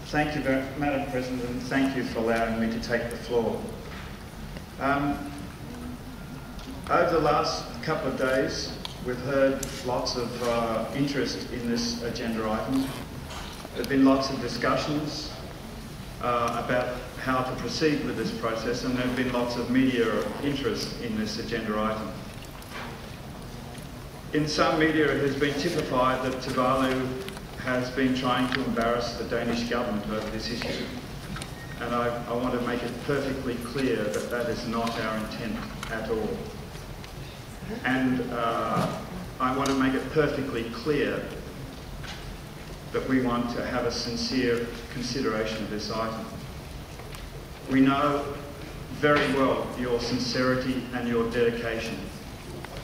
Thank you, Madam President, and thank you for allowing me to take the floor. Over the last couple of days, we've heard lots of interest in this agenda item. There have been lots of discussions about how to proceed with this process, and there have been lots of media interest in this agenda item. In some media, it has been typified that Tuvalu has been trying to embarrass the Danish government over this issue. And I want to make it perfectly clear that that is not our intent at all. And I want to make it perfectly clear that we want to have a sincere consideration of this item. We know very well your sincerity and your dedication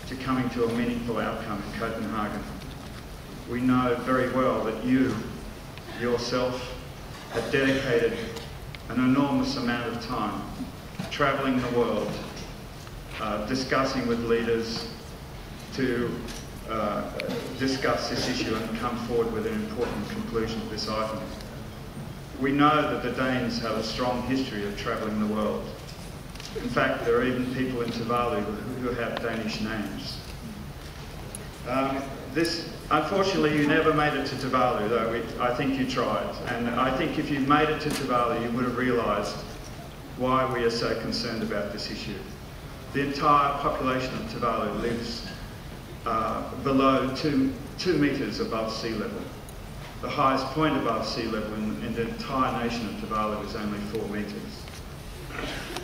to coming to a meaningful outcome in Copenhagen. We know very well that you, yourself, have dedicated an enormous amount of time travelling the world, discussing with leaders to discuss this issue and come forward with an important conclusion to this item. We know that the Danes have a strong history of travelling the world. In fact, there are even people in Tuvalu who have Danish names. Unfortunately, you never made it to Tuvalu, though I think you tried. And I think if you made it to Tuvalu, you would have realised why we are so concerned about this issue. The entire population of Tuvalu lives below 2 metres above sea level. The highest point above sea level in the entire nation of Tuvalu is only 4 metres.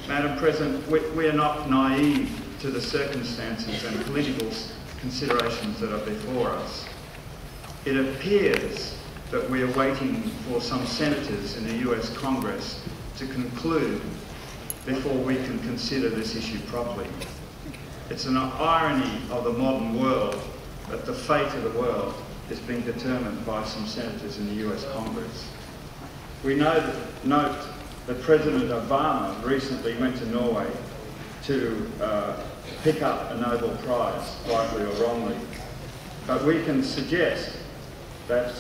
Madam President, we are not naive to the circumstances and political considerations that are before us. It appears that we are waiting for some senators in the US Congress to conclude before we can consider this issue properly. It's an irony of the modern world that the fate of the world is being determined by some senators in the US Congress. We note that President Obama recently went to Norway to pick up a Nobel Prize, rightly or wrongly. But we can suggest that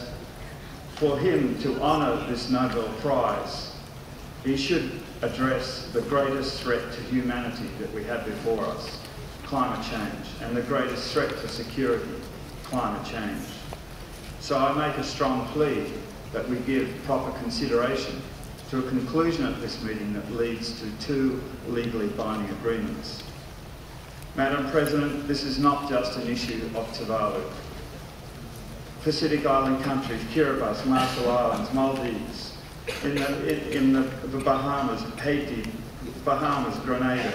for him to honour this Nobel Prize, he should address the greatest threat to humanity that we have before us, climate change, and the greatest threat to security, climate change. So I make a strong plea that we give proper consideration to a conclusion at this meeting that leads to 2 legally binding agreements. Madam President, this is not just an issue of Tuvalu. Pacific Island countries, Kiribati, Marshall Islands, Maldives, in the Bahamas, Haiti, Bahamas, Grenada,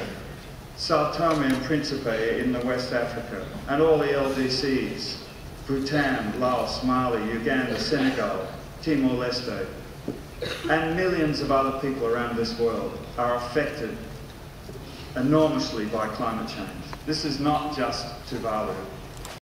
Sao Tome and Principe in the West Africa, and all the LDCs, Bhutan, Laos, Mali, Uganda, Senegal, Timor-Leste, and millions of other people around this world are affected enormously by climate change. This is not just Tuvalu.